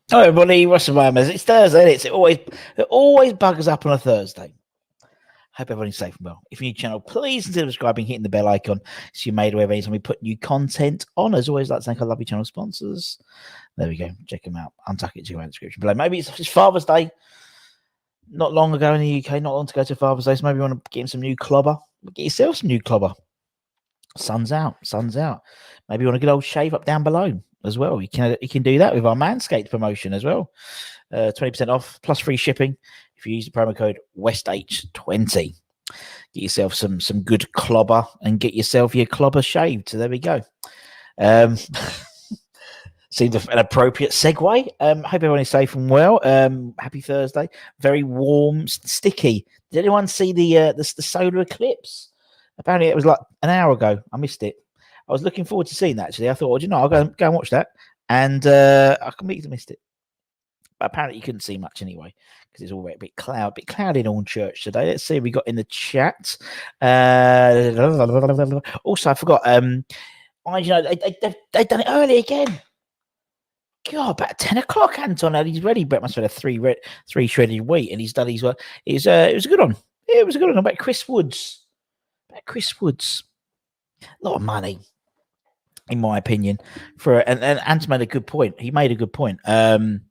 Hello, everybody. Russell Ramos. It's Thursday. Isn't it always bugs up on a Thursday. Hope everybody's safe and well. If you're new channel, please consider subscribing, hitting the bell icon so you're made aware of anytime we put new content on. As always, like to thank our lovely channel sponsors. There we go. Check them out. Untuck it. Check them out in the description below. Maybe it's Father's Day. Not long ago in the UK. Not long to go to Father's Day. So maybe you want to get him some new clobber. Get yourself some new clobber. Sun's out. Maybe you want a good old shave up down below as well. You can do that with our Manscaped promotion as well. 20% off plus free shipping if you use the promo code WestH20. Get yourself some good clobber and get yourself your clobber shaved. So there we go. Seems an appropriate segue. Hope everyone is safe and well. Happy Thursday. Very warm, sticky. Did anyone see the solar eclipse? Apparently, it was like an hour ago. I missed it. I was looking forward to seeing that, actually. I thought, well, I'll go and watch that. And I completely missed it. But apparently, you couldn't see much anyway because it's all a bit cloudy in Hornchurch today. Let's see what we got in the chat. Also, I forgot. They've done it early again. God, about 10 o'clock, Anton. He's ready. Brett must have had three shredded wheat, and he's done his work. It was a good one. It was a good one. About Chris Woods. A lot of money, in my opinion. And Anton made a good point. He made a good point. I'm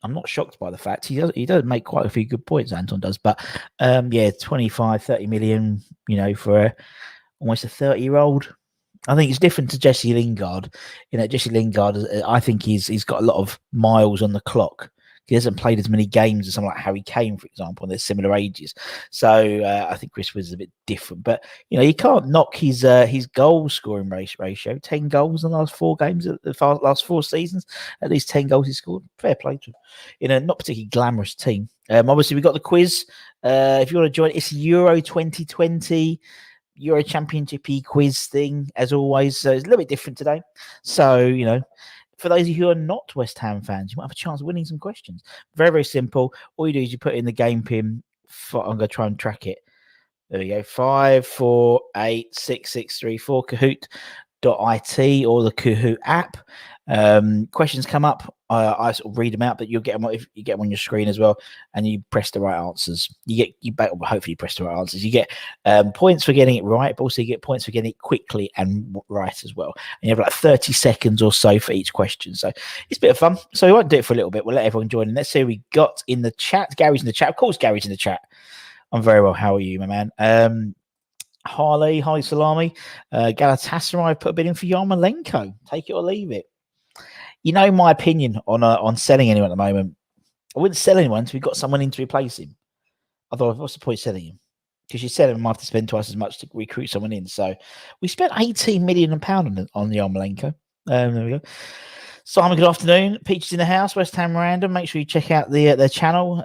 not shocked by the fact he does make quite a few good points. Anton does, but 25-30 million. For almost a 30-year-old. I think it's different to Jesse Lingard. Jesse Lingard, I think he's got a lot of miles on the clock. He hasn't played as many games as someone like Harry Kane, for example, and they're similar ages. So I think Chris Woods is a bit different. But, you can't knock his goal scoring ratio. 10 goals in the last 4 games, the last 4 seasons. At least 10 goals he scored. Fair play to him. In a not particularly glamorous team. Obviously, we've got the quiz. If you want to join, it's Euro 2020. Euro Championship quiz thing, as always. So it's a little bit different today. So, for those of you who are not West Ham fans, you might have a chance of winning some questions. Very, very simple. All you do is you put in the game pin. I'm going to try and track it. There we go. 5486634 Kahoot.it or the Kahoot app. Questions come up. I sort of read them out, but you'll get them if you get them on your screen as well, and you press the right answers. Hopefully you press the right answers. You get points for getting it right, but also you get points for getting it quickly and right as well. And you have like 30 seconds or so for each question. So it's a bit of fun. So we won't do it for a little bit. We'll let everyone join. And let's see who we got in the chat. Gary's in the chat. Of course, Gary's in the chat. I'm very well. How are you, my man? Harley Salami, Galatasaray put a bid in for Yarmolenko. Take it or leave it. My opinion on selling anyone at the moment. I wouldn't sell anyone until we got someone in to replace him. Otherwise, what's the point of selling him? Because you sell him, I have to spend twice as much to recruit someone in. So we spent £18 million on Yarmolenko. There we go. Simon, good afternoon. Peaches in the house, West Ham Random. Make sure you check out their channel.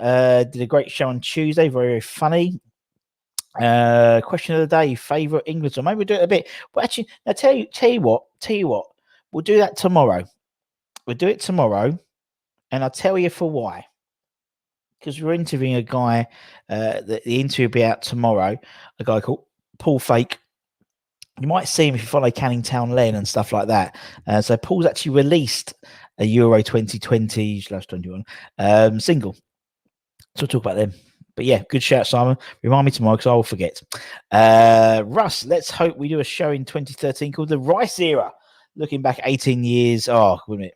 Did a great show on Tuesday. Very, very funny. Question of the day: favorite England song? Maybe we'll do it a bit. But actually, now tell you what. We'll do that tomorrow. We'll do it tomorrow, and I'll tell you for why. Because we're interviewing a guy. The interview will be out tomorrow. A guy called Paul Fake. You might see him if you follow Canning Town Len and stuff like that. So Paul's actually released a Euro 2020/21 single. So we'll talk about them. But yeah, good shout, Simon. Remind me tomorrow because I will forget. Russ, let's hope we do a show in 2013 called The Rice Era. Looking back 18 years. Oh, wouldn't it?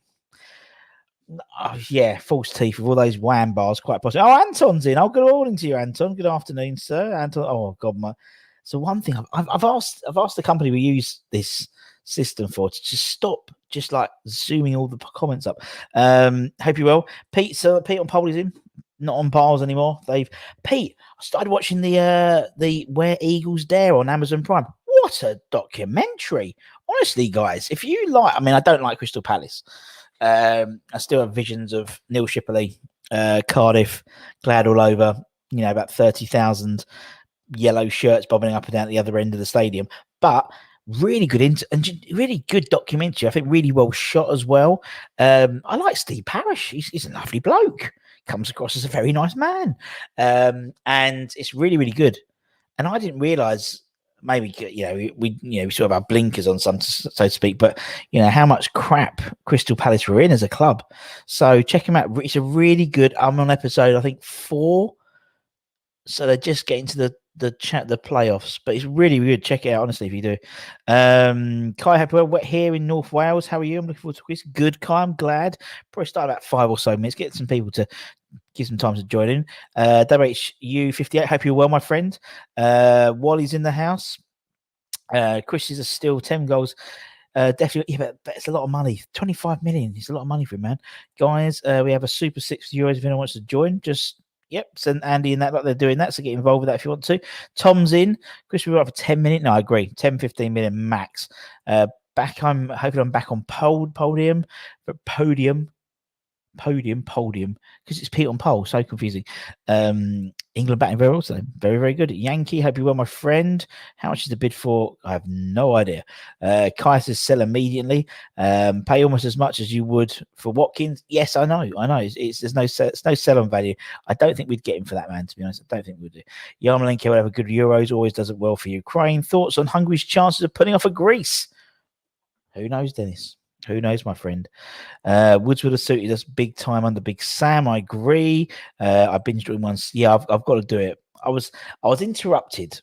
Oh, yeah, false teeth with all those wham bars, quite possible. Oh, Anton's in. Oh, good morning to you, Anton. Good afternoon, sir. Anton. Oh, God, so one thing I've asked the company we use this system for to just stop just like zooming all the comments up. Hope you're well. Pete on poll is in. Not on piles anymore. Pete, I started watching the Where Eagles Dare on Amazon Prime. What a documentary. Honestly, guys, if you like, I don't like Crystal Palace. I still have visions of Neil Shipley, Cardiff, glad all over, about 30,000 yellow shirts bobbing up and down at the other end of the stadium. But really good and really good documentary. I think really well shot as well. I like Steve Parish. He's a lovely bloke. Comes across as a very nice man. And it's really, really good. And I didn't realise maybe we sort of have blinkers on, some so to speak. But how much crap Crystal Palace were in as a club. So check them out. It's a really good. I'm on episode I think 4. So they're just getting to the playoffs, but it's really good. Check it out, honestly, if you do. Kai, happy we're here in North Wales. How are you? I'm looking forward to quiz. Good, Kai. I'm glad. Probably start about 5 or so minutes. Get some people to give some time to join in. WHU58. Hope you're well, my friend. Wally's in the house. Chris is still 10 goals. Definitely, but it's a lot of money. 25 million. It's a lot of money for him, man. Guys, we have a super €6 if anyone wants to join. Just send Andy and that like they're doing that. So get involved with that if you want to. Tom's in. Chris, we're up for 10 minutes. No, I agree. 10, 15 minute max. I'm hoping I'm back on podium, because it's Pete on pole, so confusing. England batting very well today, very, very good. Yankee, hope you're well, my friend. How much is the bid for? I have no idea. Kai says sell immediately. Pay almost as much as you would for Watkins. Yes, I know. There's no sell on value. I don't think we'd get him for that, man, to be honest. I don't think we'd do. Yarmolenko will have a good Euros, always does it well for Ukraine. Thoughts on Hungary's chances of putting off a Greece? Who knows, Dennis? Who knows, my friend? Woods would have suited us big time under Big Sam. I agree. I binged it once. Yeah, I've got to do it. I was interrupted.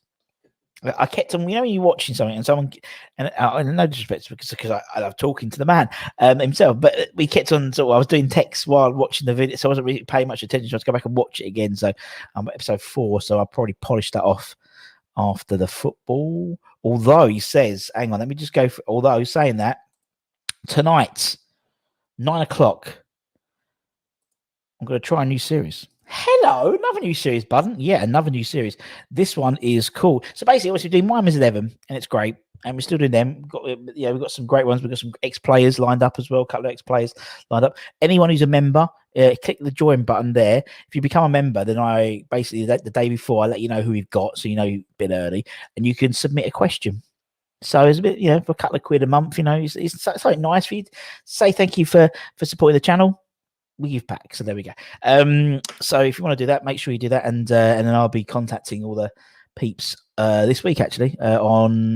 I kept on, when you're watching something and someone, and no disrespect, because I love talking to the man himself, but we kept on. So I was doing text while watching the video, so I wasn't really paying much attention. So I had to go back and watch it again. So I'm at episode 4, so I'll probably polish that off after the football. Although he says, hang on, let me just go for. Although saying that. Tonight, 9 o'clock, I'm going to try a new series. Hello, another new series, button. Yeah, another new series. This one is cool. So basically, what we're doing, mine is 11, and it's great, and we're still doing them. We've got some great ones. We've got some ex-players lined up as well. A couple of ex-players lined up. Anyone who's a member, click the join button there. If you become a member, then I basically the day before I let you know who we've got, so a bit early, and you can submit a question. So it's a bit, for a couple of quid a month, it's something nice for you. Say thank you for supporting the channel. We give back, so there we go. So if you want to do that, make sure you do that, and then I'll be contacting all the peeps this week, actually, on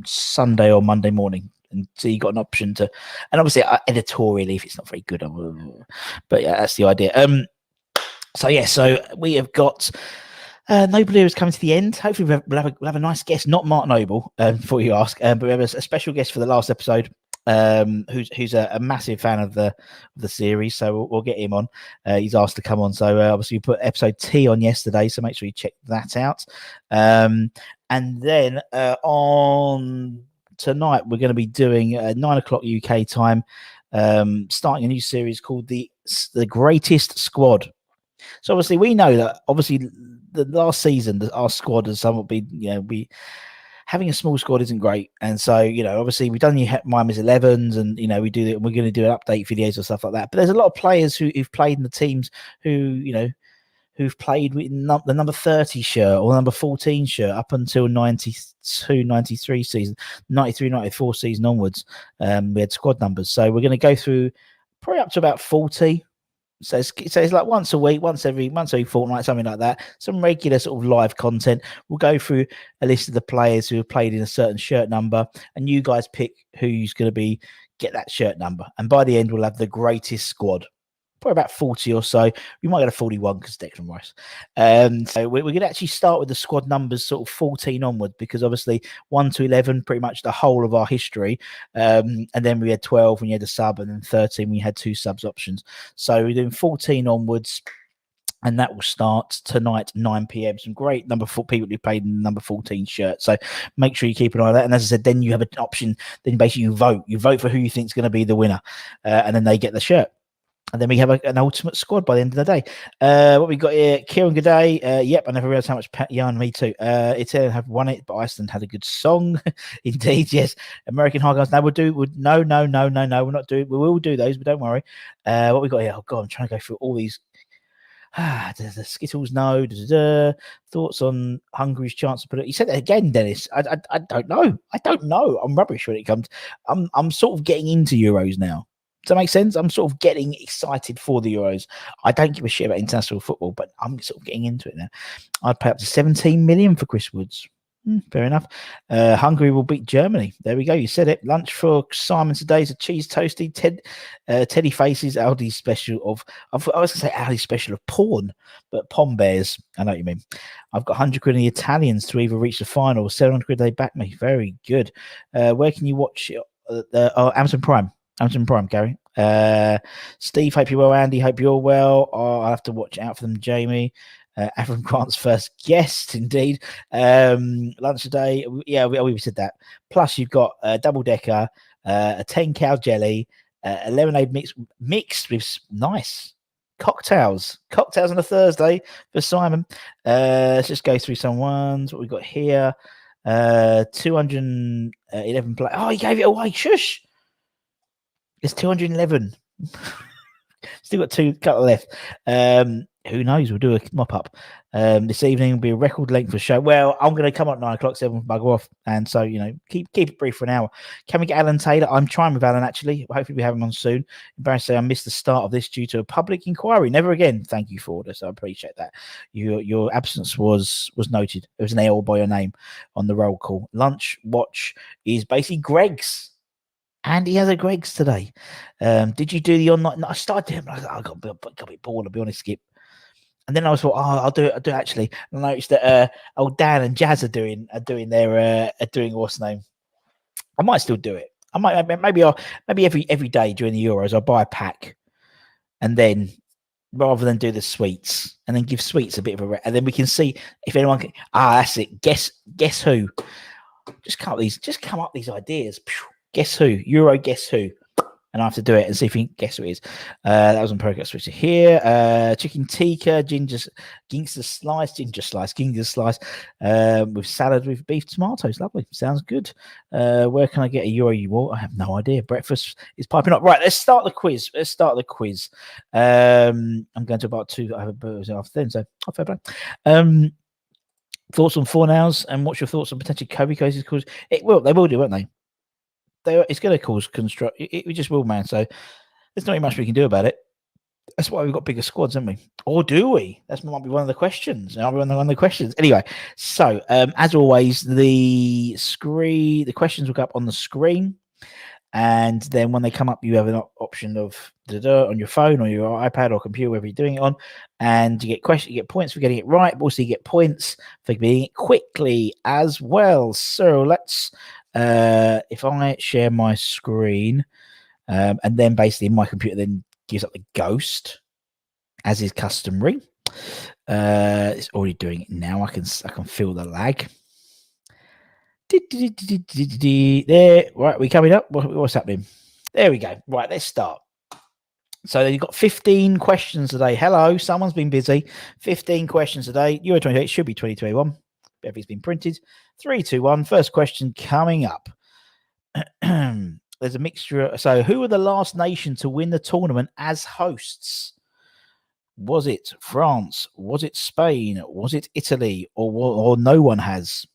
Sunday or Monday morning. And so you got an option to, and obviously editorially, if it's not very good, but yeah, that's the idea. So we have got. Noble is coming to the end. Hopefully we'll have a nice guest, not Mark Noble, before you ask, but we have a special guest for the last episode, who's a massive fan of the series, so we'll get him on. He's asked to come on, so obviously we put episode T on yesterday, so make sure you check that out. And then on tonight we're going to be doing 9 o'clock UK time, starting a new series called the Greatest Squad. So obviously we know that the last season our squad has somewhat been, we having a small squad isn't great, and so obviously we've done Miami's 11s, and we do that, and we're going to do update videos and stuff like that. But there's a lot of players who've played in the teams who've played with the number 30 shirt or number 14 shirt up until 92, 93 season, 93, 94 season onwards. We had squad numbers, so we're going to go through probably up to about 40. So it's like once a week, once every fortnight, something like that. Some regular sort of live content. We'll go through a list of the players who have played in a certain shirt number, and you guys pick who's going to get that shirt number. And by the end, we'll have the greatest squad. Probably about 40 or so. We might get a 41 because Declan Rice. So we're going to actually start with the squad numbers sort of 14 onward, because obviously 1 to 11, pretty much the whole of our history. And then we had 12 when you had a sub, and then 13 when you had 2 subs options. So we're doing 14 onwards, and that will start tonight, 9 p.m. Some great number 4 people who played in the number 14 shirt. So make sure you keep an eye on that. And as I said, then you have an option. Then basically you vote for who you think is going to be the winner, and then they get the shirt. And then we have an ultimate squad by the end of the day. What we got here, Kieran G'day. Yep, I never realised how much yarn. Me too. Italian have won it, but Iceland had a good song. Indeed, yes. American High Guys. No, we're not doing. We will do those, but don't worry. What we got here? Oh God, I'm trying to go through all these. The Skittles. No. Thoughts on Hungary's chance to put it? You said that again, Dennis. I don't know. I don't know. I'm rubbish when it comes. I'm sort of getting into Euros now. Does that make sense? I'm sort of getting excited for the Euros. I don't give a shit about international football, but I'm sort of getting into it now. I'd pay up to 17 million for Chris Woods. Fair enough. Hungary will beat Germany. There we go. You said it. Lunch for Simon today is a cheese toasty. Teddy Faces Aldi special of. I was going to say Aldi special of porn, but Pom Bears. I know what you mean. I've got 100 quid in the Italians to either reach the final. 700 quid they back me. Very good. Where can you watch it? Amazon Prime. Amazon Prime, Gary. Steve, hope you're well. Andy, hope you're well. I'll have to watch out for them, Jamie. Avram Grant's first guest, indeed. Lunch today. Yeah, we said that. Plus, you've got a double decker, a 10 cow jelly, a lemonade mixed with nice cocktails. Cocktails on a Thursday for Simon. Let's just go through some ones. What we got here. 211 play. Oh, he gave it away. Shush. It's 211. Still got two couple left. Who knows? We'll do a mop up. This evening will be a record length for show. Well, I'm going to come up at 9 o'clock, 7 bugger off, and so keep it brief for an hour. Can we get Alan Taylor? I'm trying with Alan actually. Hopefully we have him on soon. Embarrassed to say I missed the start of this due to a public inquiry. Never again. Thank you for this. I appreciate that. Your absence was noted. There was an L by your name on the roll call. Lunch watch is basically Greg's. And he has a Greg's today. Did you do the online? No, I started doing. I got a bit bored. I'll be honest, Skip. And then I was thought, I'll do it actually. And I noticed that Dan and Jazz are doing what's the name. I might still do it. I might maybe every day during the Euros I'll buy a pack, and then rather than do the sweets, and then give sweets a bit of a and then we can see if anyone can. That's it. Guess who? Just come up these ideas. Guess who? Euro guess who? And I have to do it and see if you can guess who it is. That was on Progress Switcher here. Chicken tikka, ginger slice, with salad with beef tomatoes. Lovely. Sounds good. Where can I get a Euro you want? I have no idea. Breakfast is piping up. Right, let's start the quiz. I'm going to about 2. I have a burger after then, so fair play. Thoughts on 4 nows, and what's your thoughts on potential COVID cases? Because they will do, won't they? It's going to cause construct. It just will, man. So there's not much we can do about it. That's why we've got bigger squads, haven't we? Or do we? That might be one of the questions. Anyway, so as always, the questions will go up on the screen, and then when they come up, you have an option of on your phone or your iPad or computer, wherever you're doing it on, and you get points for getting it right, but also you get points for getting it quickly as well. So let's. If I share my screen, and then basically my computer then gives up the ghost, as is customary. It's already doing it now. I can feel the lag. There, right, we coming up. What's happening? There we go. Right, let's start. So you've got 15 questions today. Hello, someone's been busy. 15 questions today. Euro 28 should be 2021. Everything's been printed. 3, 2, 1. First question coming up. There's a mixture. So, who were the last nation to win the tournament as hosts? Was it France? Was it Spain? Was it Italy? Or no one has?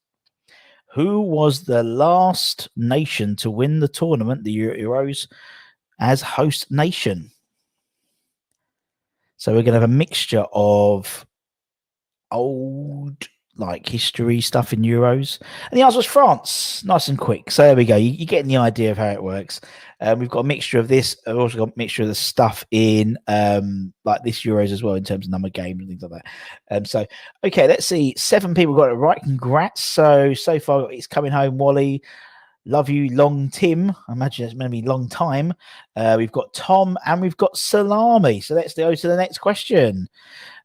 Who was the last nation to win the tournament, the Euros, as host nation? So we're going to have a mixture of old history stuff in Euros, and the answer was France. Nice and quick. So there we go. You're getting the idea of how it works. We've got a mixture of this. I've also got a mixture of the stuff in this Euros as well, in terms of number of games and things like that. So okay, let's see. 7 people got it right. Congrats. So far it's coming home. Wally, love you. Long Tim. I imagine it's going to be long time. We've got Tom and we've got Salami. So let's go to the next question.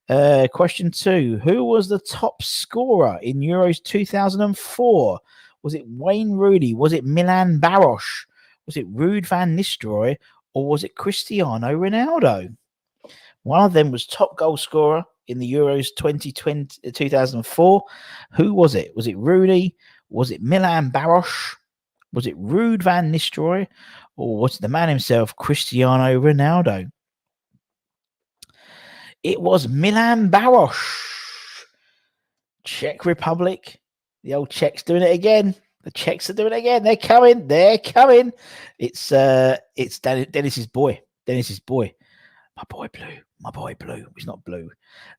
Question 2. Who was the top scorer in Euros 2004? Was it Wayne Rooney? Was it Milan Baros? Was it Ruud van Nistelrooy? Or was it Cristiano Ronaldo? One of them was top goal scorer in the Euros 2004. Who was it? Was it Rooney? Was it Milan Baros? Was it Ruud van Nistelrooy? Or was it the man himself, Cristiano Ronaldo? It was Milan Baros. Czech Republic. The old Czechs doing it again. The Czechs are doing it again. They're coming. It's Dennis's boy. My boy Blue. My boy Blue. It's not Blue.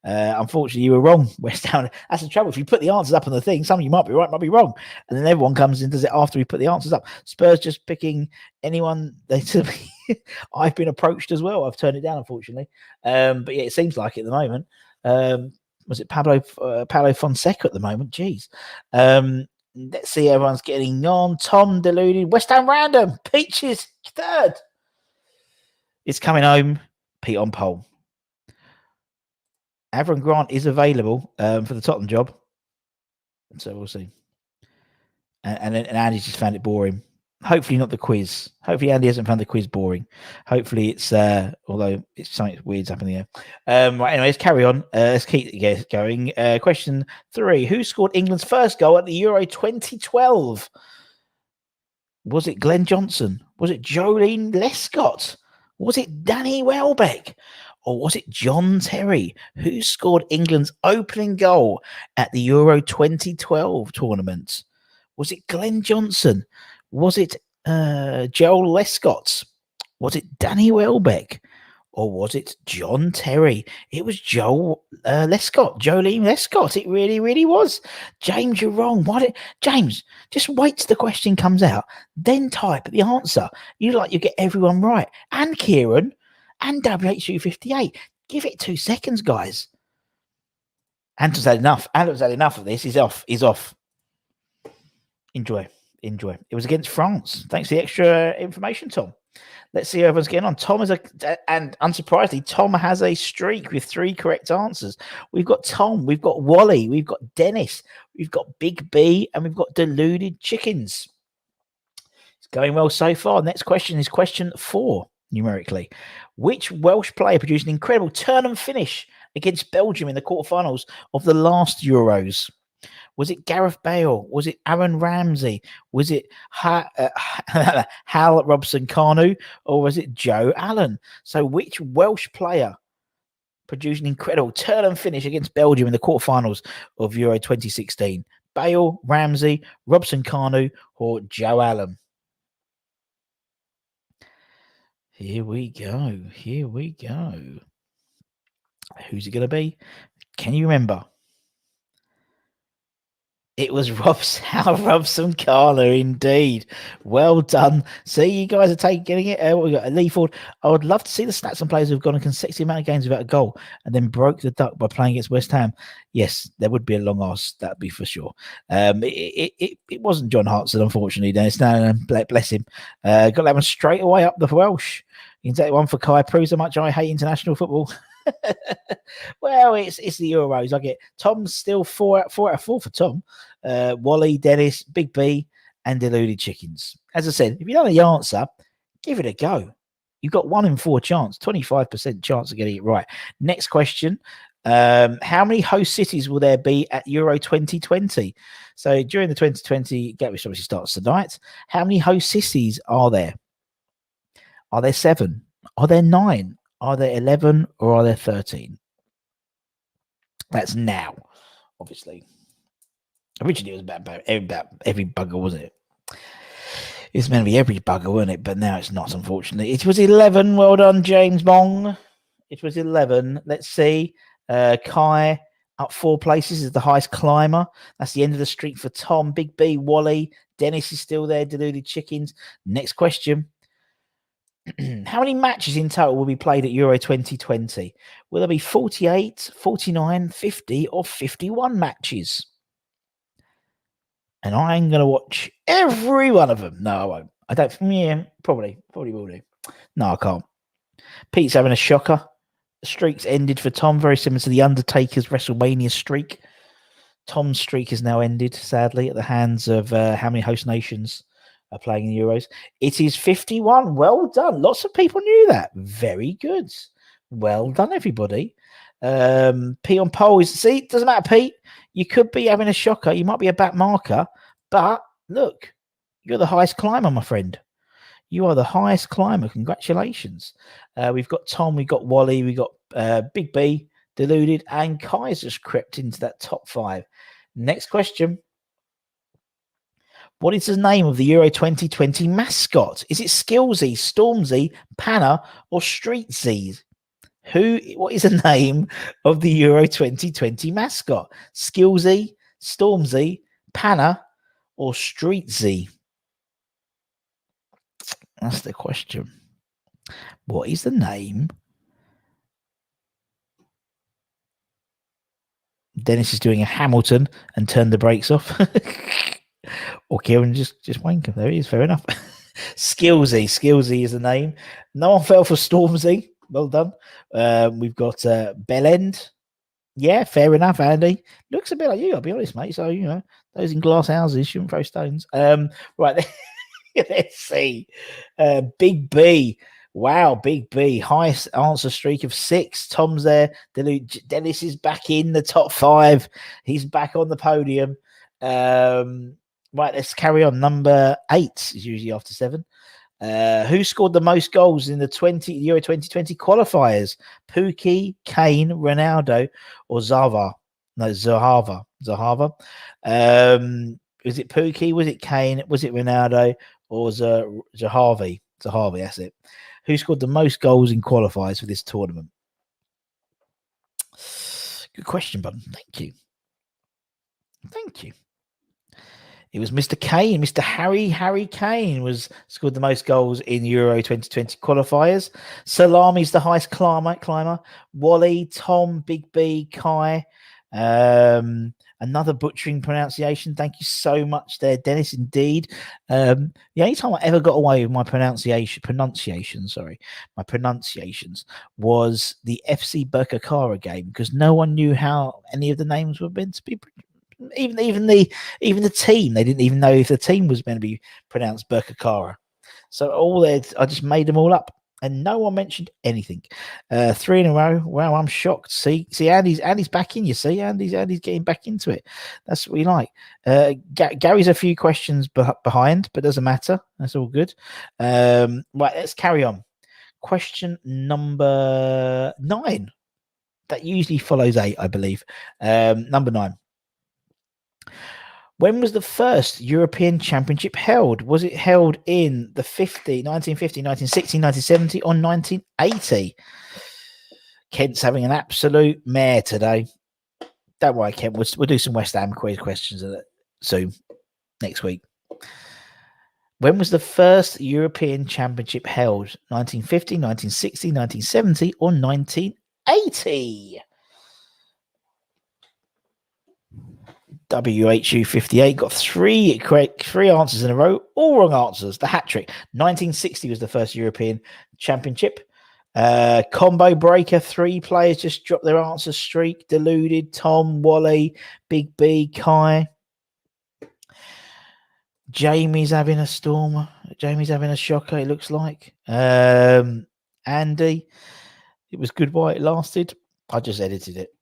Unfortunately, you were wrong, West Ham. That's the trouble. If you put the answers up on the thing, some of you might be right, might be wrong. And then everyone comes in, does it after we put the answers up. Spurs just picking anyone they to be. I've been approached as well. I've turned it down, unfortunately. But yeah, it seems like it at the moment. Was it Pablo Fonseca at the moment? Jeez. Let's see. Everyone's getting on. Tom deluded. West Ham random. Peaches third. It's coming home. Pete on pole. Avram Grant is available for the Tottenham job. So we'll see. And Andy's just found it boring. Hopefully not the quiz. Hopefully Andy hasn't found the quiz boring. Hopefully it's although it's something weird's happening there. Right, anyway, let's carry on. Let's keep going. Question 3. Who scored England's first goal at the Euro 2012? Was it Glenn Johnson? Was it Joleon Lescott? Was it Danny Welbeck? Or was it John Terry? Who scored England's opening goal at the Euro 2012 tournament? Was it Glenn Johnson? Was it Joel Lescott? Was it Danny Welbeck? Or was it John Terry? It was Joel Lescott, Joleon Lescott. It really, really was. James, you're wrong. James, just wait till the question comes out, then type the answer. You get everyone right. And Kieran and WHU58. Give it 2 seconds, guys. Anton's had enough. Anton's had enough of this. He's off. Enjoy. It was against France. Thanks for the extra information, Tom. Let's see how everyone's getting on. And unsurprisingly, Tom has a streak with 3 correct answers. We've got Tom, we've got Wally, we've got Dennis, we've got Big B, and we've got Deluded Chickens. It's going well so far. Next question is question 4, numerically. Which Welsh player produced an incredible turn and finish against Belgium in the quarterfinals of the last Euros? Was it Gareth Bale? Was it Aaron Ramsey? Was it Hal Robson-Kanu? Or was it Joe Allen? So which Welsh player produced an incredible turn and finish against Belgium in the quarterfinals of Euro 2016? Bale, Ramsey, Robson-Kanu, or Joe Allen? Here we go. Who's it going to be? Can you remember? It was Hal Robson-Kanu, indeed. Well done. See, you guys are getting it. We got Lee Ford. I would love to see the stats on players who've gone a consecutive amount of games without a goal and then broke the duck by playing against West Ham. Yes, there would be a long ass. That'd be for sure. It wasn't John Hartson, unfortunately, Dennis. No, bless him. Got that one straight away up the Welsh. You can take one for Kai. Proves how much I hate international football. Well, it's the Euros. I get Tom's still 4 out of 4 for Tom. Wally, Dennis, Big B, and Deluded Chickens. As I said, if you don't know the answer, give it a go. You've got 1 in 4 chance, 25% chance of getting it right. Next question. How many host cities will there be at Euro 2020? So during the 2020 game, which obviously starts tonight, how many host cities are there? Are there 7? Are there 9? Are there 11 or are there 13? That's now, obviously. Originally, it was about every bugger, wasn't it? It's meant to be every bugger, wasn't it? But now it's not, unfortunately. It was 11. Well done, James Bong. It was 11. Let's see. Kai up 4 places is the highest climber. That's the end of the streak for Tom. Big B, Wally. Dennis is still there. Deluded Chickens. Next question. How many matches in total will be played at Euro 2020? Will there be 48, 49, 50, or 51 matches? And I'm going to watch every one of them. No, I won't. I don't. Yeah, probably will do. No, I can't. Pete's having a shocker. The streak's ended for Tom, very similar to the Undertaker's WrestleMania streak. Tom's streak has now ended, sadly, at the hands of how many host nations are playing in the Euros. It is 51. Well done. Lots of people knew that. Very good. Well done, everybody. Pete on pole is, see, it doesn't matter, Pete. You could be having a shocker. You might be a back marker, but look, you're the highest climber, my friend. You are the highest climber. Congratulations. We've got Tom, we've got Wally, we've got Big B, Deluded, and Kaiser's crept into that top 5. Next question. What is the name of the Euro 2020 mascot? Is it Skillsy, Stormzy, Panna, or Streetsy? What is the name of the Euro 2020 mascot? Skillsy, Stormzy, Panna, or Streetsy? That's the question. What is the name? Dennis is doing a Hamilton and turned the brakes off. Or Kieran just wank him. There he is. Fair enough. Skillsy is the name. No one fell for Stormzy. Well done. We've got Bellend. Yeah, fair enough, Andy. Looks a bit like you, I'll be honest, mate. So, those in glass houses shouldn't throw stones. Right, let's see. Big B. Wow, Big B. Highest answer streak of 6. Tom's there. Dennis is back in the top 5. He's back on the podium. Right, let's carry on. Number 8 is usually after 7. Who scored the most goals in the Euro 2020 qualifiers? Pukki, Kane, Ronaldo, or Zaha? No, Zaha. Was it Pukki? Was it Kane? Was it Ronaldo? Or Zahavi? Zahavi, that's it. Who scored the most goals in qualifiers for this tournament? Good question, bud. Thank you. It was Mr. Kane. Mr. Harry Kane scored the most goals in Euro 2020 qualifiers. Salami's the highest climber. Wally, Tom, Big B, Kai. Another butchering pronunciation. Thank you so much there, Dennis. Indeed. The only time I ever got away with my pronunciations was the FC Birkirkara game, because no one knew how any of the names were meant to be. Even the team, they didn't even know if the team was meant to be pronounced Birkirkara. So I just made them all up, and no one mentioned anything. 3 in a row. Wow, I'm shocked. See, Andy's back in. You see, Andy's getting back into it. That's what we like. Gary's a few questions behind, but doesn't matter. That's all good. Right, let's carry on. Question number 9. That usually follows 8, I believe. Number 9. When was the first European Championship held? Was it held in the 1950, 1960, 1970, or 1980? Kent's having an absolute mare today. Don't worry, Kent. We'll do some West Ham quiz questions soon, next week. When was the first European Championship held? 1950, 1960, 1970, or 1980? WHU58 got 3 answers in a row, all wrong answers. The hat trick. 1960 was the first European Championship. Combo breaker. 3 players just dropped their answer streak. Deluded, Tom, Wally, Big B, Kai. Jamie's having a storm. Jamie's having a shocker, it looks like. Andy, it was good while it lasted. I just edited it.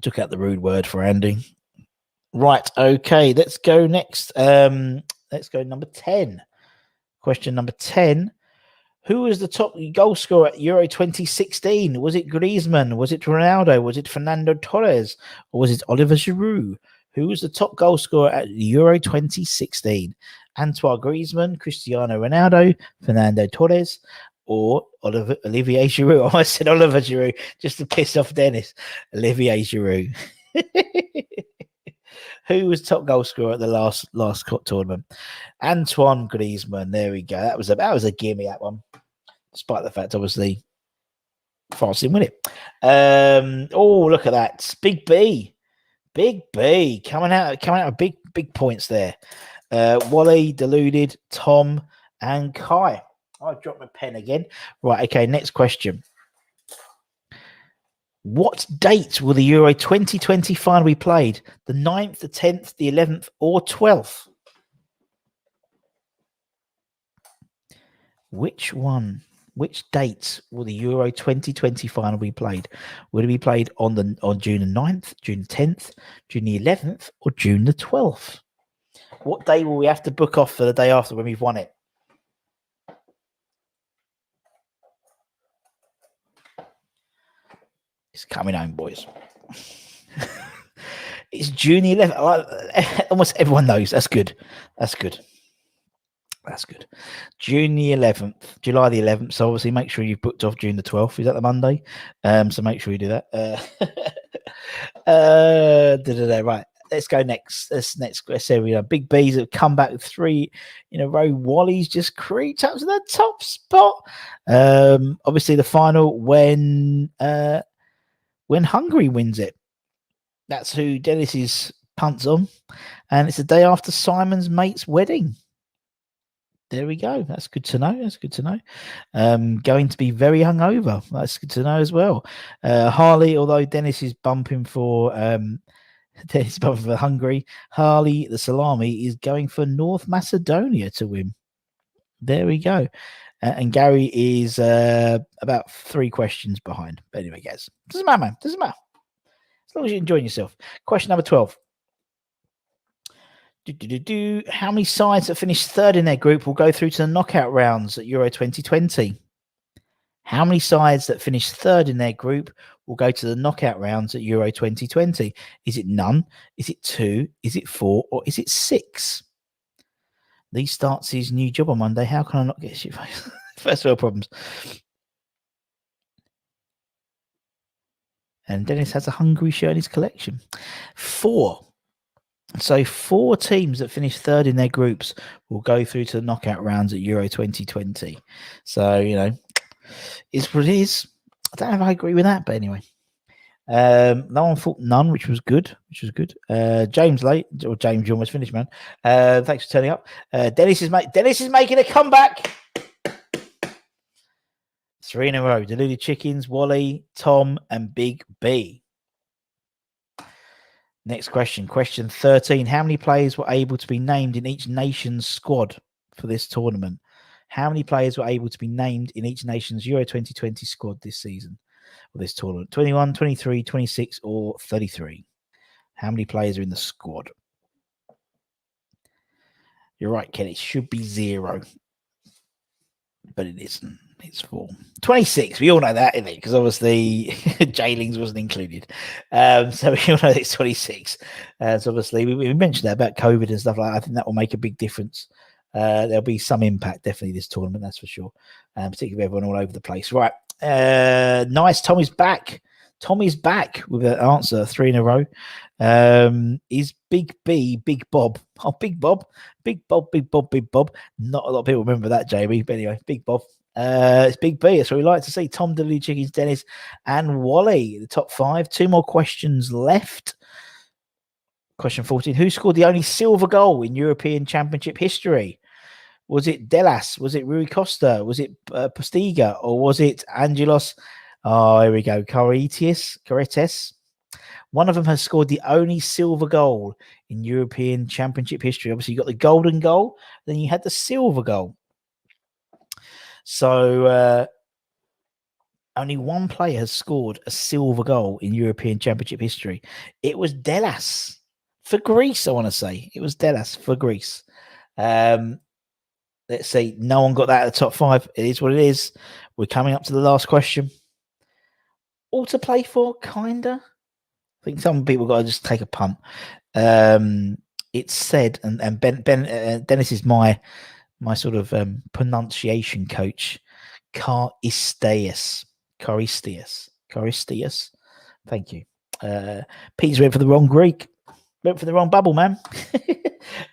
Took out the rude word for Andy. Right, okay, let's go next. Let's go number 10. Question number 10. Who was the top goal scorer at Euro 2016? Was it Griezmann? Was it Ronaldo? Was it Fernando Torres? Or was it Oliver Giroud? Who was the top goal scorer at Euro 2016? Antoine Griezmann, Cristiano Ronaldo, Fernando Torres, or Olivier Giroud? I said Oliver Giroud just to piss off Dennis. Olivier Giroud. Who was top goal scorer at the last tournament? Antoine Griezmann. There we go. That was a gimme, that one. Despite the fact, obviously, France didn't win it. Look at that. Big B coming out with big points there. Wally, Deluded, Tom, and Kai. I dropped my pen again. Right. Okay. Next question. What date will the Euro 2020 final be played? The 9th, the 10th, the 11th, or 12th? Which dates will the Euro 2020 final be played? Will it be played on June the 9th, June the 10th, June the 11th, or June the 12th? What day will we have to book off for the day after when we've won it? It's coming home, boys. It's June the 11th. Almost everyone knows. That's good. That's good. June the 11th, July the 11th. So obviously make sure you've booked off June the 12th. Is that the Monday? So make sure you do that. Right. Let's go next. Let's say Big B's have come back with 3 in a row. Wally's just creeped up to the top spot. Obviously the final when Hungary wins it. That's who Dennis's punt's on. And it's the day after Simon's mate's wedding. There we go. That's good to know. That's good to know. Going to be very hungover. That's good to know as well. Harley, although Dennis is bumping for Hungary, Harley, the salami, is going for North Macedonia to win. There we go. And Gary is about 3 questions behind. But anyway, guys, doesn't matter, man. Doesn't matter. As long as you're enjoying yourself. Question number 12. How many sides that finish third in their group will go through to the knockout rounds at Euro 2020? How many sides that finish third in their group will go to the knockout rounds at Euro 2020? Is it none? Is it 2? Is it 4? Or is it 6? Lee starts his new job on Monday. How can I not get shit face? First world problems. And Dennis has a Hungary shirt in his collection. 4. So 4 teams that finish third in their groups will go through to the knockout rounds at Euro 2020. So, it's what it is. I don't know if I agree with that, but anyway. No one thought none, which was good. James late, or James, you almost finished, man. Thanks for turning up. Dennis is making a comeback. 3 in a row. Deluded Chickens, Wally, Tom, and Big B. Next question. Question 13. How many players were able to be named in each nation's squad for this tournament? How many players were able to be named in each nation's Euro 2020 squad this season or this tournament? 21, 23, 26, or 33? How many players are in the squad? You're right, Ken. It should be 0. But it isn't. It's 4. 26. We all know that, isn't it? Because obviously Jailings wasn't included. So we all know it's 26. So obviously we mentioned that about COVID and stuff like that. I think that will make a big difference. There'll be some impact, definitely, this tournament, that's for sure. Particularly with everyone all over the place. Right. Nice. Tommy's back. Tommy's back with an answer 3 in a row. Is Big B, Big Bob? Oh, Big Bob. Big Bob, Big Bob, Big Bob. Not a lot of people remember that, Jamie. But anyway, Big Bob. It's Big B. That's what we like to see. Tom, W, Chickens, Dennis, and Wally, the top 5. 2 more questions left. Question 14. Who scored the only silver goal in European Championship history? Was it Delas? Was it Rui Costa? Was it Postiga? Or was it Angelos? Oh, here we go. Corretes. One of them has scored the only silver goal in European Championship history. Obviously, you got the golden goal, then you had the silver goal. So only one player has scored a silver goal in European Championship history. It was Delas for Greece, I want to say. It was Delas for Greece. Let's see. No one got that at the top 5. It is what it is. We're coming up to the last question. All to play for, kinda. I think some people got to just take a punt. It's said, and Dennis is my sort of pronunciation coach. Charisteas. Thank you. Pete's went for the wrong Greek. Went for the wrong bubble, man.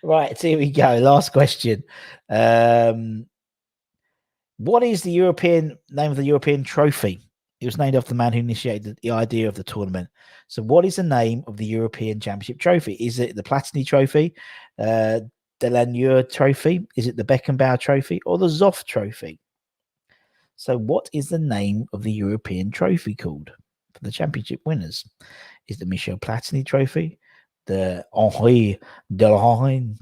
Right, here we go. Last question. What is the European name of the European trophy? It was named after the man who initiated the idea of the tournament. So what is the name of the European Championship trophy? Is it the Platini Trophy, Delanure Trophy? Is it the Beckenbauer Trophy or the Zoff Trophy? So what is the name of the European trophy called for the championship winners? Is the Michel Platini Trophy, the Henri Delahonard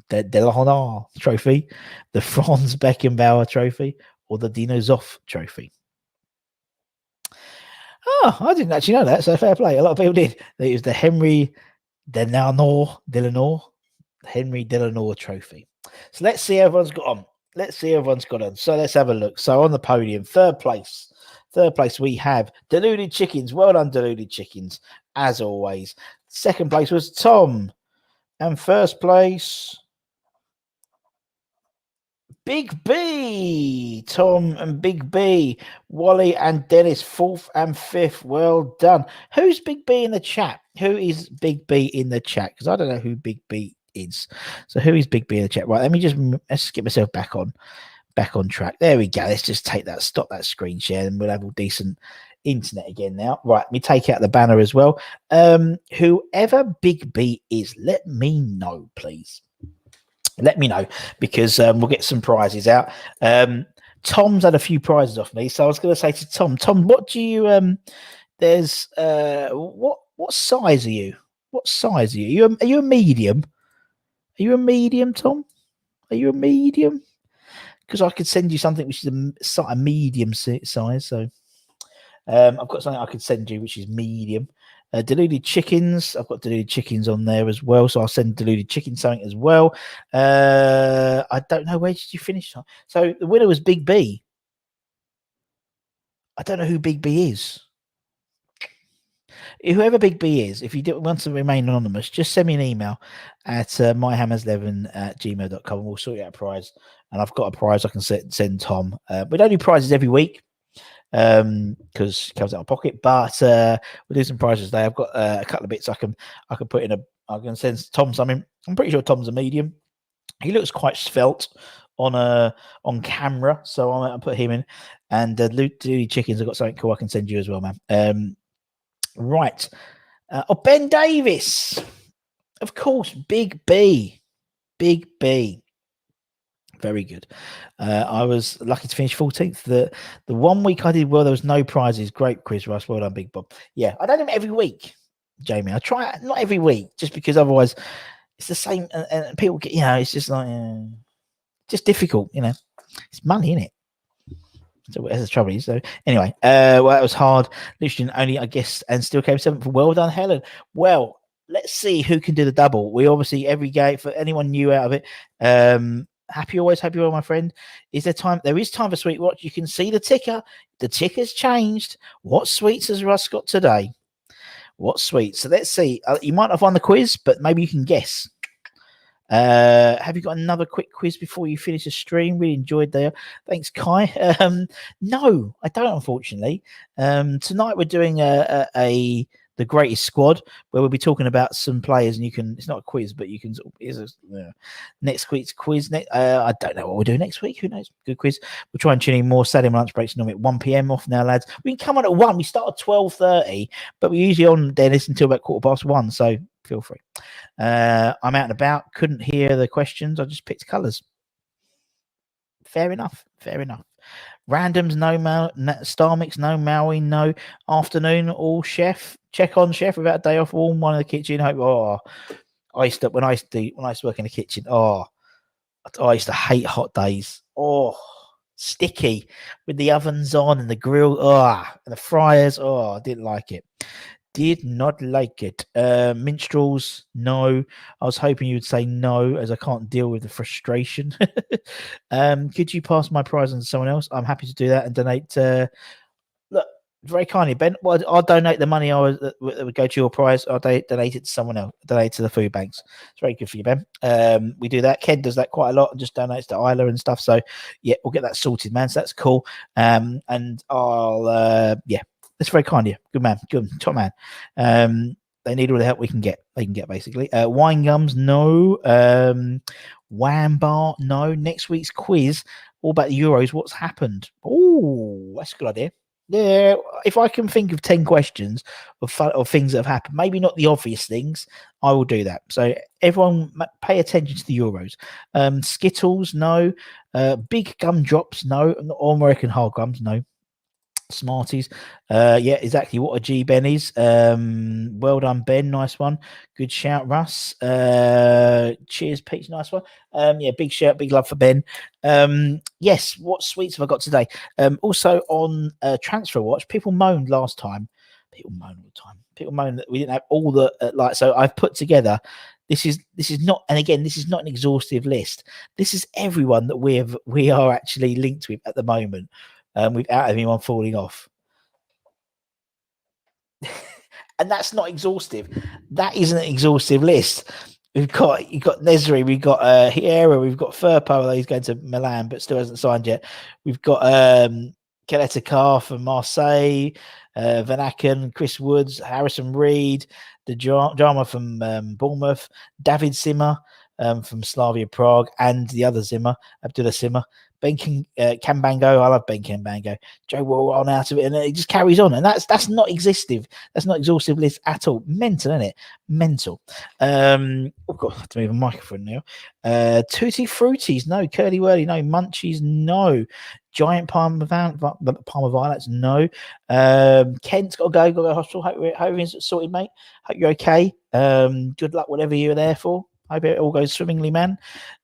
Trophy, the Franz Beckenbauer Trophy, or the Dino Zoff Trophy? Oh, I didn't actually know that, so fair play. A lot of people did. It was the Henry Delanore Trophy. So let's see how everyone's got on. So let's have a look. So on the podium, third place we have Deluded Chickens. Well done, Deluded Chickens, as always. Second place was Tom. And first place, Big B, Tom and Big B, Wally and Dennis, 4th and 5th. Well done. Who's Big B in the chat? Who is Big B in the chat? Because I don't know who Big B is. So who is Big B in the chat? Right, let's get myself back on track. There we go. Let's just stop that screen share, and we'll have all decent internet again now. Right, let me take out the banner as well. Whoever Big B is, let me know, please. Let me know, because we'll get some prizes out. Tom's had a few prizes off me, so I was going to say to Tom, what do you there's what size are you? What size are you? Are you a medium? Are you a medium, Tom? Are you a medium? Because I could send you something which is a medium size. So I've got something I could send you which is medium. Deluded Chickens. I've got Deluded Chickens on there as well, so I'll send Deluded Chicken something as well. I don't know, where did you finish? So the winner was Big B. I don't know who Big B is. Whoever Big B is, if you want to remain anonymous, just send me an email at myhammers11@gmail.com, and we'll sort you out a prize. And I've got a prize I can send Tom. We don't do prizes every week because it comes out of pocket, but we'll do some prizes today. I've got a couple of bits I can put in I can send Tom something. I'm pretty sure Tom's a medium. He looks quite svelte on camera, so I'll put him in. And Luty Chickens, I've got something cool I can send you as well, man. Right. Ben Davis. Of course, Big B. Big B. Very good. I was lucky to finish 14th. The 1 week I did well, there was no prizes. Great quiz, Russ. Well done, Big Bob. Yeah, I don't do them every week, Jamie. I try it not every week, just because otherwise it's the same. And people get, it's just like, just difficult, It's money, isn't it? So that's the trouble. So anyway, well, that was hard. Lucian only, I guess, and still came 7th. Well done, Helen. Well, let's see who can do the double. We obviously, every game, for anyone new out of it, happy always, happy well, my friend. Is there time? There is time for Sweet Watch. You can see the ticker. The ticker's changed. What sweets has Russ got today? What sweets? So let's see. You might have won the quiz, but maybe you can guess. Have you got another quick quiz before you finish the stream? Really enjoyed there. Thanks, Kai. No, I don't, unfortunately. Tonight we're doing the greatest squad, where we'll be talking about some players, and it's not a quiz, but you can next week's quiz. I don't know what we'll do next week. Who knows? Good quiz. We'll try and tune in more. Saturday lunch breaks normally at 1 p.m. off now, lads. We can come on at 1. We start at 12:30, but we're usually on Dennis until about 1:15. So feel free. I'm out and about. Couldn't hear the questions. I just picked colours. Fair enough. Randoms, no Star Mix, no Maui, no afternoon, all chef. Check on chef without a day off. Warm one in the kitchen. Hope. I used to work in the kitchen. I used to hate hot days. Sticky with the ovens on and the grill. And the fryers. I didn't like it. Did not like it. Minstrels, no. I was hoping you would say no, as I can't deal with the frustration. Could you pass my prize on to someone else? I'm happy to do that and donate. Look, very kindly, Ben. Well, I'll donate the money that would go to your prize. I'll donate it to someone else. Donate to the food banks. It's very good for you, Ben. We do that. Ken does that quite a lot and just donates to Isla and stuff. So yeah, we'll get that sorted, man. So that's cool. And I'll that's very kind of you. Good man. Good. Top man. They need all the help they can get, basically. Wine gums, no. Wham bar, no. Next week's quiz, all about the Euros. What's happened? Oh, that's a good idea. Yeah, if I can think of 10 questions of things that have happened, maybe not the obvious things, I will do that. So everyone pay attention to the Euros. Skittles, no. Big gumdrops, no. Or American hard gums, no. Smarties, yeah, exactly. What a G Ben is. Well done, Ben. Nice one. Good shout, Russ. Cheers, Peach. Nice one. Yeah, big shout, big love for Ben. Yes, what sweets have I got today? Also on Transfer Watch, people moaned last time. People moan all the time. People moan that we didn't have all the so I've put together. This is not, and again, this is not an exhaustive list. This is everyone that we are actually linked with at the moment. Without anyone falling off. And that's not exhaustive. That isn't an exhaustive list. You've got Nesri, we've got Hiera, we've got Firpo, although he's going to Milan but still hasn't signed yet. We've got Keletakar from Marseille, Van Aken, Chris Woods, Harrison Reed, the drama from Bournemouth, David Zimmer from Slavia Prague, and the other Zimmer, Abdullah Zimmer. Ben Kambango, I love Ben Kambango. Joe Wall on out of it, and it just carries on. And that's not exhaustive. That's not exhaustive list at all. Mental, isn't it? Mental. Oh God, I have to move a microphone now. Tutti Fruities, no. Curly Whirly, no. Munchies, no. Giant Palmer Violets, no. Kent's got to go to hospital. Hope everything's sorted, mate. Hope you're okay. Good luck, whatever you're there for. Hope it all goes swimmingly, man.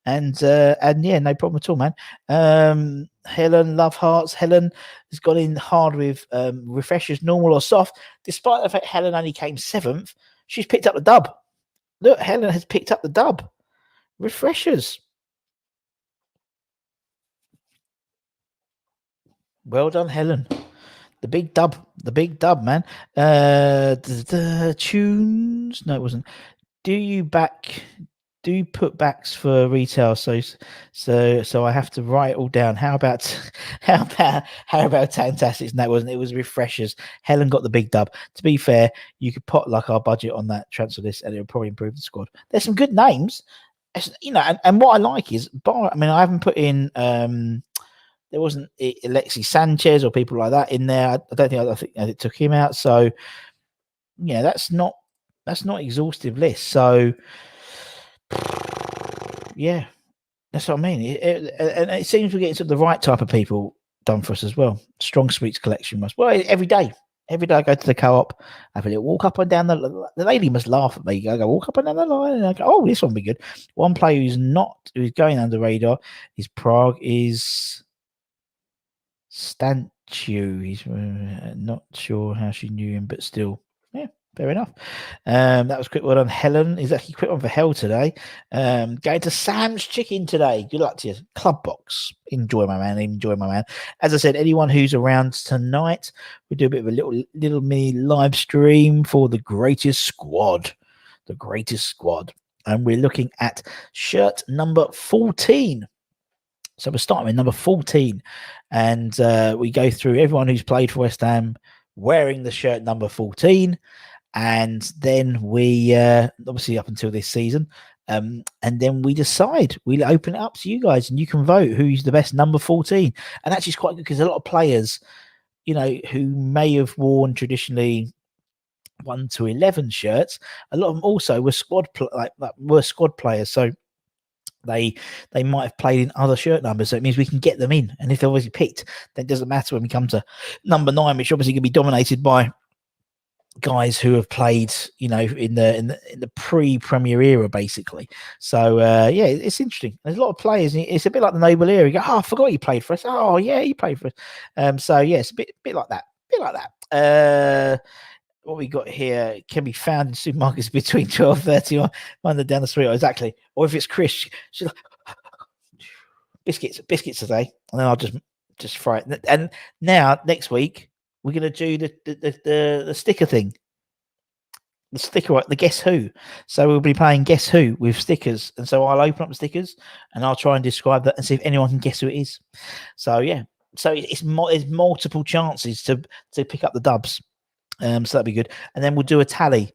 And yeah, no problem at all, man. Helen, Love Hearts. Helen has gone in hard with refreshers, normal or soft. Despite the fact Helen only came 7th, she's picked up the dub. Look, Helen has picked up the dub. Refreshers. Well done, Helen. The big dub, man. The tunes. No, it wasn't. Do you put backs for retail? So I have to write it all down. How about Fantastics? No, it wasn't. It was refreshers. Helen got the big dub. To be fair, you could pot like our budget on that transfer list, and it would probably improve the squad. There's some good names, you know, and what I like is, I mean, I haven't put in. There wasn't Alexis Sanchez or people like that in there. I think it took him out. So yeah, that's not exhaustive list. So yeah, that's what I mean. And it seems we're getting sort of the right type of people done for us as well. Strong Sweets collection must. Well, every day I go to the co-op, have a little walk up and down the lady must laugh at me. I go walk up and down the line, and I go, oh, this one will be good. One player who's going under the radar is Prague is Stanchu. He's not sure how she knew him, but still, yeah, fair enough. That was a quick one on Helen. He's actually quick one for Hell today. Going to Sam's Chicken today. Good luck to you. Club Box. Enjoy, my man. As I said, anyone who's around tonight, we do a bit of a little mini live stream for the greatest squad. And we're looking at shirt number 14. So we're starting with number 14, and we go through everyone who's played for West Ham wearing the shirt number 14, and then we obviously up until this season, and then we decide. We open it up to you guys, and you can vote who's the best number 14. And actually, it's quite good because a lot of players, you know, who may have worn traditionally 1 to 11 shirts, a lot of them also were squad players. So they might have played in other shirt numbers, so it means we can get them in. And if they're obviously picked, then it doesn't matter when we come to number 9, which obviously can be dominated by guys who have played, you know, in the pre-Premier era, basically. So yeah, it's interesting. There's a lot of players. It's a bit like the Noble era. You go, oh, I forgot he played for us. Oh yeah, he played for us. So yeah, it's a bit like that. What we got here can be found in supermarkets between 12:30 on down the street. Exactly. Or if it's Chris, she's like, biscuits today, and then I'll just fry it. And now next week we're gonna do the sticker thing. The sticker, the Guess Who. So we'll be playing Guess Who with stickers, and so I'll open up the stickers and I'll try and describe that and see if anyone can guess who it is. So yeah, so there's multiple chances to pick up the dubs. So that'd be good. And then we'll do a tally.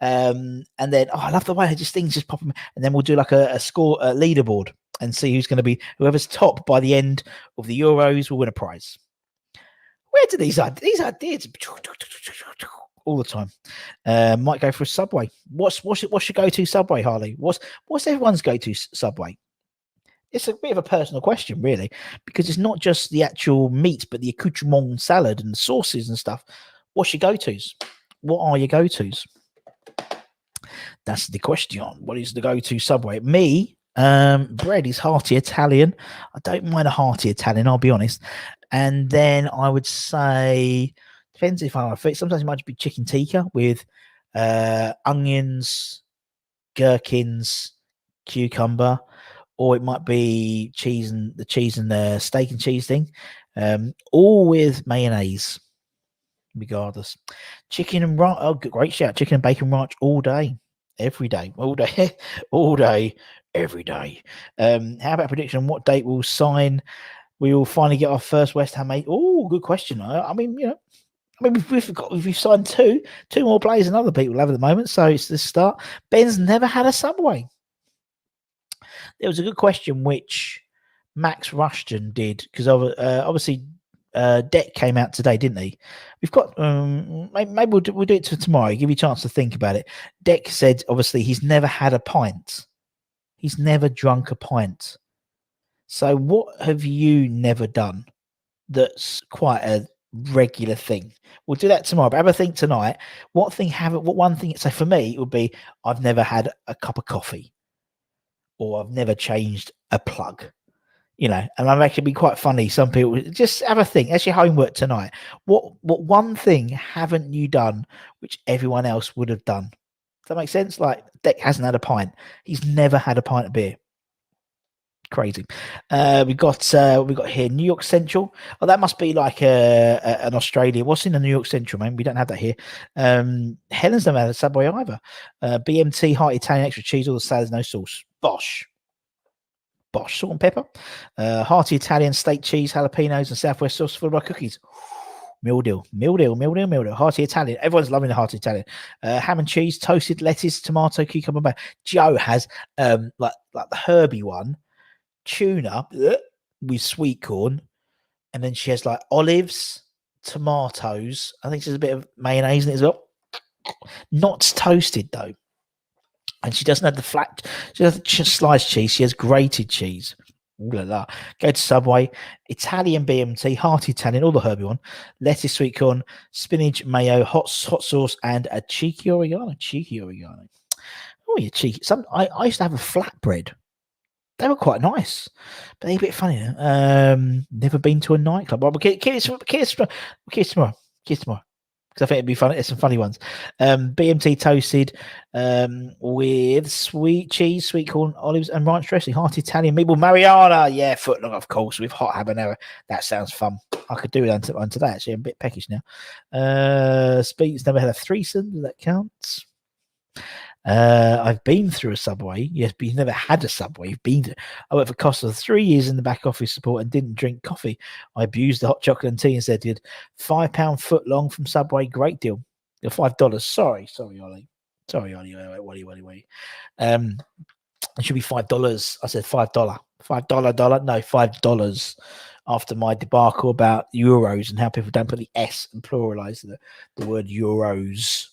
And then I love the way things just pop them. And then we'll do like a score leaderboard and see who's going to be whoever's top by the end of the Euros will win a prize. Where do these ideas all the time? Might go for a Subway. What's your go-to Subway, Harley? What's everyone's go-to Subway? It's a bit of a personal question, really, because it's not just the actual meat, but the accoutrement salad and the sauces and stuff. What's your go-tos? What are your go-tos? That's the question. What is the go-to Subway? Me, bread is hearty Italian. I don't mind a hearty Italian, I'll be honest. And then I would say, depends if I'm fit. Sometimes it might be chicken tikka with onions, gherkins, cucumber, or it might be cheese and the steak and cheese thing, all with mayonnaise. Regardless, chicken and ranch. Oh, great shout! Chicken and bacon ranch all day. every day, all day, all day, every day. How about prediction on what date we'll sign? We will finally get our first West Ham mate. Oh, good question. I mean, we've signed two more players than other people have at the moment, so it's the start. Ben's never had a Subway. There was a good question which Max Rushton did, because obviously Deck came out today, didn't he? We've got maybe we'll do it to tomorrow. Give you a chance to think about it. Deck said obviously he's never had a pint. He's never drunk a pint. So what have you never done that's quite a regular thing? We'll do that tomorrow. But have a think tonight. What one thing? So for me, it would be I've never had a cup of coffee, or I've never changed a plug. And I make it be quite funny. Some people just have a think. That's your homework tonight. What one thing haven't you done which everyone else would have done? Does that make sense? Like Deck hasn't had a pint. He's never had a pint of beer. Crazy. We got here New York Central. Oh, that must be like an Australia. What's in the New York Central, man? We don't have that here. Helen's never had a Subway either. BMT hearty Italian extra cheese, all the salads, no sauce. Bosh, salt and pepper. Hearty Italian steak cheese, jalapenos, and Southwest sauce followed by cookies. Meal deal. Hearty Italian. Everyone's loving the hearty Italian. Ham and cheese, toasted lettuce, tomato, cucumber. Joe has like the Herbie one. Tuna with sweet corn, and then she has like olives, tomatoes. I think there's a bit of mayonnaise in it as well. Not toasted though, and she doesn't have the flat. She doesn't just sliced cheese. She has grated cheese. Ooh la la. Go to Subway, Italian BMT, hearty Italian, all the Herbie one, lettuce, sweet corn, spinach, mayo, hot sauce, and a cheeky oregano. Oh, yeah, cheeky. I used to have a flatbread. They were quite nice, but they're a bit funny. Never been to a nightclub. Well, we'll kids tomorrow. Because I think it'd be fun. There's some funny ones. BMT toasted with sweet cheese, sweet corn, olives, and ranch dressing. Hearty Italian meatball Mariana. Yeah, footlong, of course, with hot habanero. That sounds fun. I could do that on today, actually. I'm a bit peckish now. Speaks never had a threesome. Does that count? I've been through a Subway. Yes, but you've never had a Subway. You've been to. I worked for Costa 3 years in the back office support and didn't drink coffee. I abused the hot chocolate and tea instead. Did £5 foot long from Subway. Great deal. $5. Sorry, Ollie. Wait. It should be $5. I said $5. $5. No, $5. After my debacle about euros and how people don't put the S and pluralize the word euros.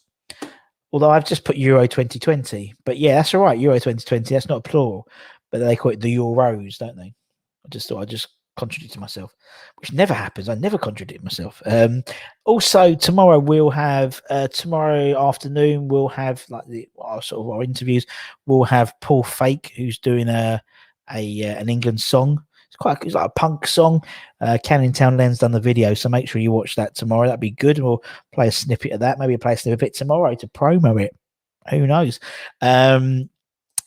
Although I've just put Euro 2020. But yeah, that's all right. Euro 2020. That's not a plural. But they call it the Euros, don't they? I just thought I'd just contradict myself, which never happens. I never contradict myself. Also, tomorrow we'll have, tomorrow afternoon, we'll have like our interviews. We'll have Paul Fake, who's doing an England song. It's like a punk song. Canning Townend's done the video, so make sure you watch that tomorrow. That'd be good. We'll play a snippet of that. Maybe play a snippet tomorrow to promo it. Who knows? And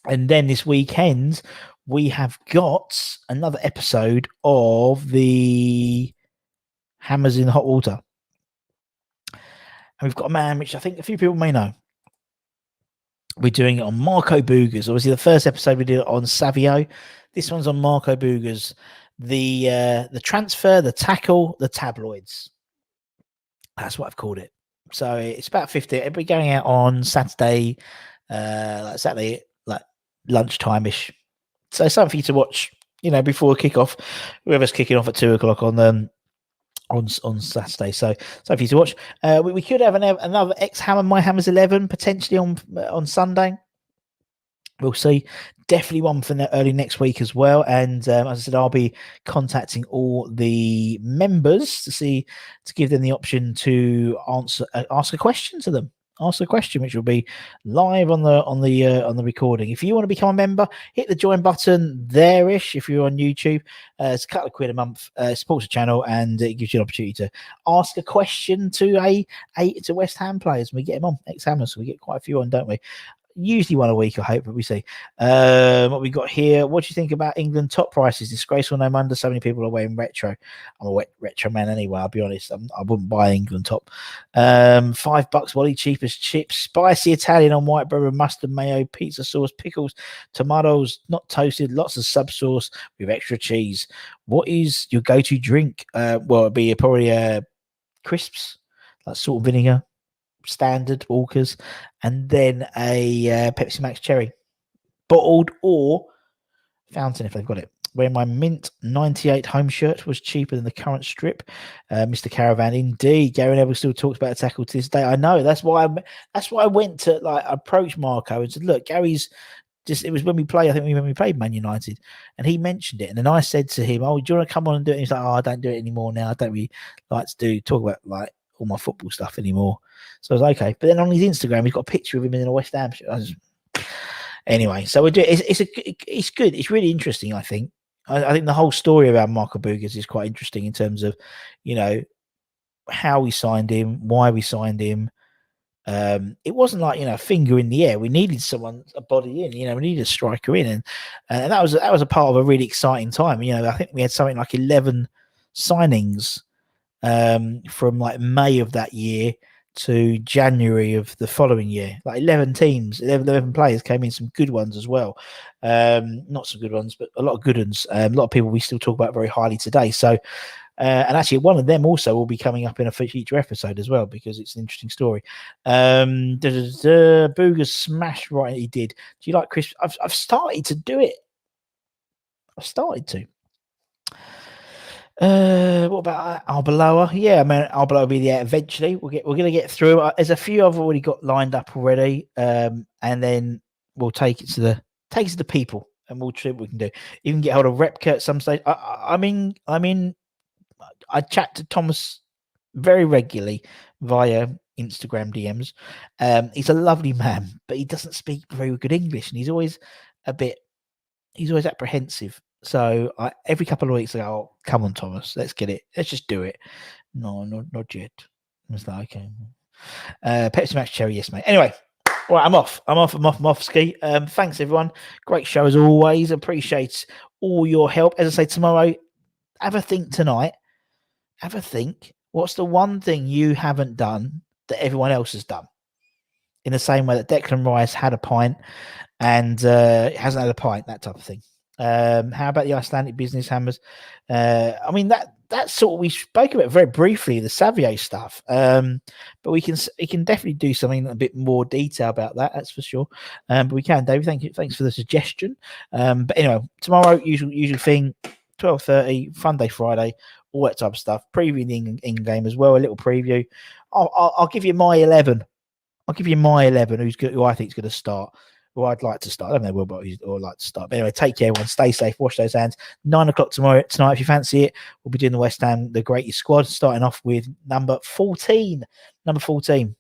then this weekend we have got another episode of the Hammers in Hot Water, and we've got a man which I think a few people may know. We're doing it on Marco Boogers. Obviously, the first episode we did it on Savio. This one's on Marco Boogers. The transfer, the tackle, the tabloids. That's what I've called it. So it's about 50. It'll be going out on Saturday, like lunchtime-ish. So something for you to watch, before kickoff. Whoever's kicking off at 2:00 on Saturday. So something for you to watch. We could have another X-Hammer, My Hammers 11 potentially on Sunday. We'll see. Definitely one for early next week as well. And as I said, I'll be contacting all the members to give them the option to ask a question to them. Ask a question, which will be live on the recording. If you want to become a member, hit the join button there-ish. If you're on YouTube, it's a couple of quid a month. Supports the channel, and it gives you an opportunity to ask a question to West Ham players. We get them on Ex-Hammers, so we get quite a few on, don't we? usually one a week, I hope, but we see. What we got here. What do you think about England top prices? Disgraceful no wonder so many people are wearing retro. I'm a retro man anyway, I'll be honest. I wouldn't buy England top. $5 Wally, cheap as chips. Spicy Italian on white bread with mustard, mayo, pizza sauce, pickles, tomatoes, not toasted, lots of sub sauce with extra cheese. What is your go-to drink? Well, it'd be probably crisps, like salt and vinegar, standard Walkers, and then a Pepsi Max Cherry, bottled or fountain if they've got it. Wearing my mint 98 home shirt was cheaper than the current strip. Mr. Caravan, indeed. Gary Neville still talks about a tackle to this day. I know. That's why I went to approach Marco and said, look, Gary's just, it was when we played, I think when we played Man United, and he mentioned it. And then I said to him, oh, do you want to come on and do it? And he's like, oh, I don't do it anymore now. I don't really like to talk about like all my football stuff anymore. So I was okay. But then on his Instagram, he's got a picture of him in a West Ham shirt. Anyway, so we do. It's good. It's really interesting. I think the whole story about Marco Boogers is quite interesting in terms of, how we signed him, why we signed him. It wasn't like a finger in the air. We needed a body in. We needed a striker in, and that was a part of a really exciting time. I think we had something like 11 signings from like May of that year to January of the following year. Like 11 teams, 11 players came in, some good ones as well. Not some good ones, but a lot of good ones. A lot of people we still talk about very highly today. So, and actually one of them also will be coming up in a future episode as well, because it's an interesting story. Boogers smash right, he did. Do you like Chris? I've started to do it. I've started to. What about Arbeloa? Yeah, I mean Arbeloa will be there eventually. We're gonna get through. There's a few I've already got lined up already, and then we'll take it to the people, and we'll see what we can do. Even get hold of Repka at some stage. I chat to Thomas very regularly via Instagram DMs. He's a lovely man, but he doesn't speak very good English, and he's always apprehensive. So every couple of weeks I go, oh, come on, Thomas, let's get it. Let's just do it. No, not yet. It's like, okay. Pepsi Max Cherry, yes, mate. Anyway, all right, I'm off, Ski. Thanks, everyone. Great show as always. Appreciate all your help. As I say, tomorrow, have a think tonight. Have a think. What's the one thing you haven't done that everyone else has done? In the same way that Declan Rice had a pint and hasn't had a pint, that type of thing. How about the Icelandic business hammers? I mean that's sort of, we spoke about very briefly the Xavier stuff, but we can definitely do something a bit more detail about that. That's for sure. But we can, David. Thanks for the suggestion. But anyway, tomorrow usual thing, 12:30, Fun Day Friday, all that type of stuff. Previewing the in game as well, a little preview. I'll give you my 11. I'll give you my 11. Who I think is going to start. Well, I'd like to start. I don't know Will, but I'd like to start. But anyway, take care, everyone. Stay safe. Wash those hands. 9:00 tonight, if you fancy it. We'll be doing the West Ham, the greatest squad, starting off with number 14. Number 14.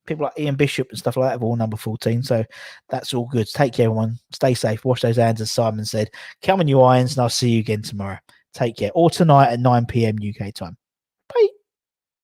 People like Ian Bishop and stuff like that have all number 14. So that's all good. Take care, everyone. Stay safe. Wash those hands, as Simon said. Come on, you irons, and I'll see you again tomorrow. Take care. Or tonight at 9 p.m. UK time.